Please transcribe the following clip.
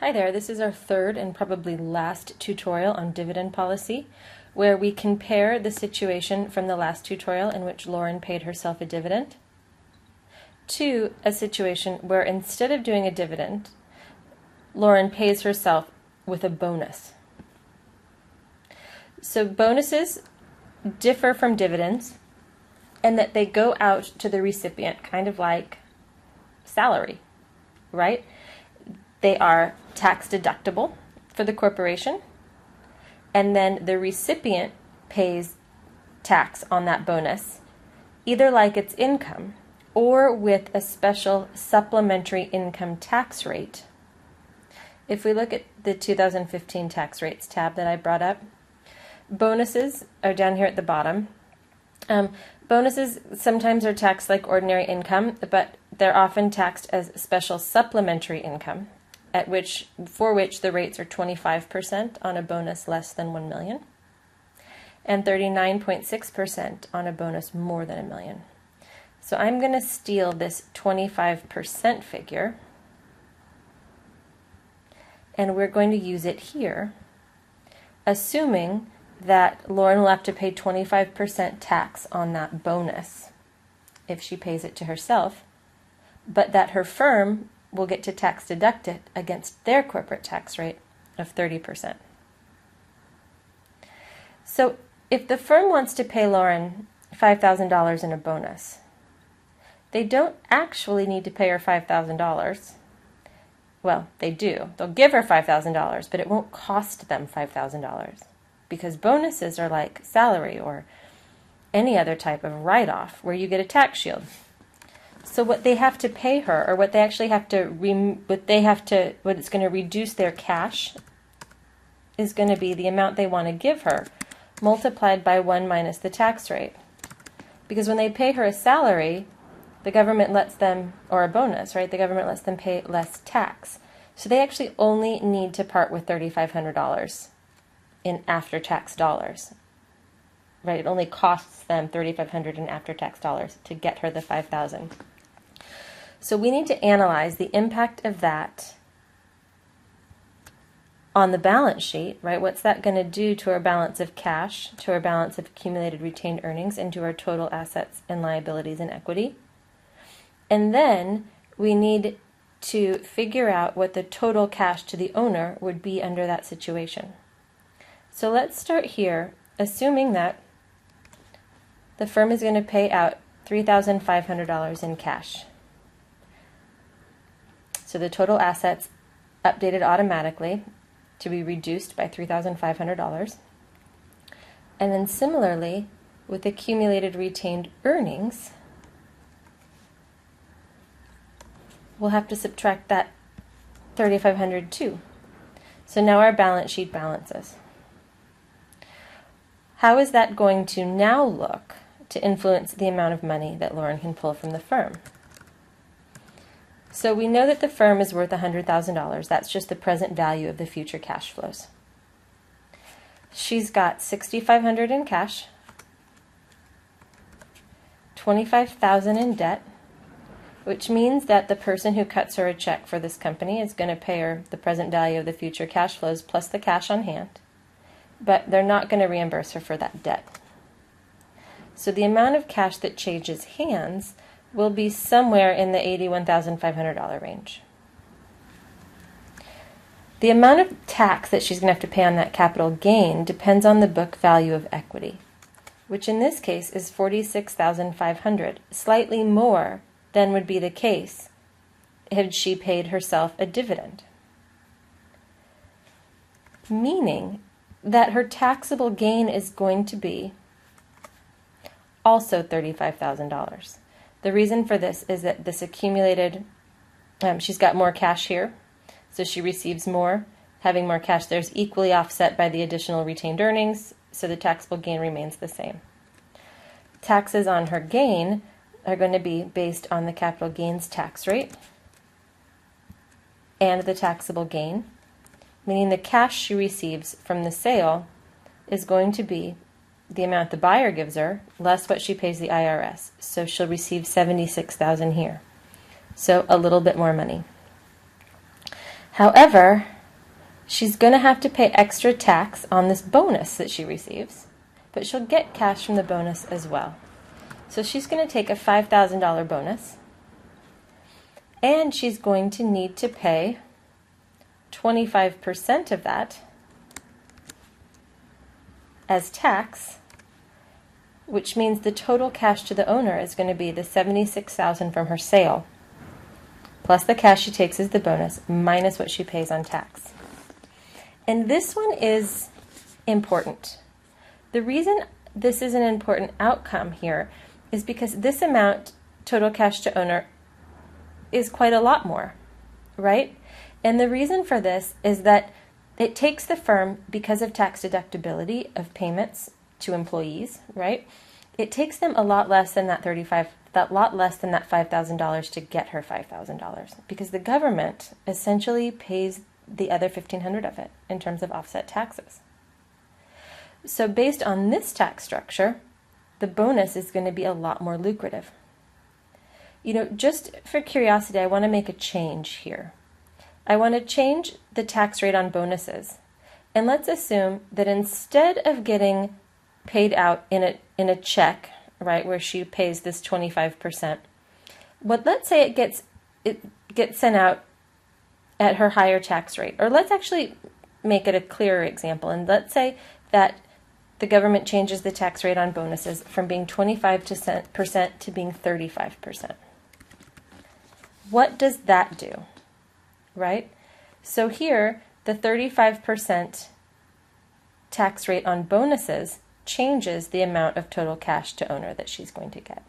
Hi there, this is our third and probably last tutorial on dividend policy, where we compare the situation from the last tutorial in which Lauren paid herself a dividend to a situation where instead of doing a dividend, Lauren pays herself with a bonus. So bonuses differ from dividends in that they go out to the recipient, kind of like salary, right? They are tax deductible for the corporation, and then the recipient pays tax on that bonus, either like it's income or with a special supplementary income tax rate. If we look at the 2015 tax rates tab that I brought up, bonuses are down here at the bottom. Bonuses sometimes are taxed like ordinary income, but they're often taxed as special supplementary income, for which the rates are 25% on a bonus less than 1 million and 39.6% on a bonus more than 1 million. So I'm going to steal this 25% figure, and we're going to use it here, assuming that Lauren will have to pay 25% tax on that bonus if she pays it to herself, but that her firm will get to tax deduct it against their corporate tax rate of 30%. So if the firm wants to pay Lauren $5,000 in a bonus, they don't actually need to pay her $5,000. Well, they do. They'll give her $5,000, but it won't cost them $5,000 because bonuses are like salary or any other type of write-off where you get a tax shield. So what they have to pay her, or what they actually have to, what it's going to reduce their cash is going to be the amount they want to give her multiplied by 1 minus the tax rate. Because when they pay her a salary, the government lets them, or a bonus, right? The government lets them pay less tax. So they actually only need to part with $3,500 in after-tax dollars. Right? It only costs them $3,500 in after-tax dollars to get her the $5,000. So we need to analyze the impact of that on the balance sheet, right? What's that going to do to our balance of cash, to our balance of accumulated retained earnings, and to our total assets and liabilities and equity? And then we need to figure out what the total cash to the owner would be under that situation. So let's start here, assuming that the firm is going to pay out $3,500 in cash. So the total assets updated automatically to be reduced by $3,500. And then similarly, with accumulated retained earnings, we'll have to subtract that $3,500 too. So now our balance sheet balances. How is that going to now look to influence the amount of money that Lauren can pull from the firm? So we know that the firm is worth $100,000. That's just the present value of the future cash flows. She's got $6,500 in cash, $25,000 in debt, which means that the person who cuts her a check for this company is going to pay her the present value of the future cash flows plus the cash on hand, but they're not going to reimburse her for that debt. So the amount of cash that changes hands will be somewhere in the $81,500 range. The amount of tax that she's going to have to pay on that capital gain depends on the book value of equity, which in this case is $46,500, slightly more than would be the case had she paid herself a dividend. Meaning that her taxable gain is going to be also $35,000. The reason for this is that this accumulated, she's got more cash here, so she receives more. Having more cash there is equally offset by the additional retained earnings, so the taxable gain remains the same. Taxes on her gain are going to be based on the capital gains tax rate and the taxable gain, meaning the cash she receives from the sale is going to be the amount the buyer gives her less what she pays the IRS. So she'll receive $76,000 here. So a little bit more money. However, she's going to have to pay extra tax on this bonus that she receives, but she'll get cash from the bonus as well. So she's going to take a $5,000 bonus, and she's going to need to pay 25% of that as tax, which means the total cash to the owner is going to be the $76,000 from her sale, plus the cash she takes as the bonus, minus what she pays on tax. And this one is important. The reason this is an important outcome here is because this amount, total cash to owner, is quite a lot more, right? And the reason for this is that it takes the firm, because of tax deductibility of payments to employees, right? It takes them a lot less than that $5,000 to get her $5,000, because the government essentially pays the other $1,500 of it in terms of offset taxes. So based on this tax structure, the bonus is going to be a lot more lucrative. Just for curiosity, I want to make a change here. I want to change the tax rate on bonuses. And let's assume that instead of getting paid out in a check, right, where she pays this 25%, let's say it gets sent out at her higher tax rate. Or let's actually make it a clearer example. And let's say that the government changes the tax rate on bonuses from being 25% to being 35%. What does that do? Right? So here, the 35% tax rate on bonuses changes the amount of total cash to owner that she's going to get.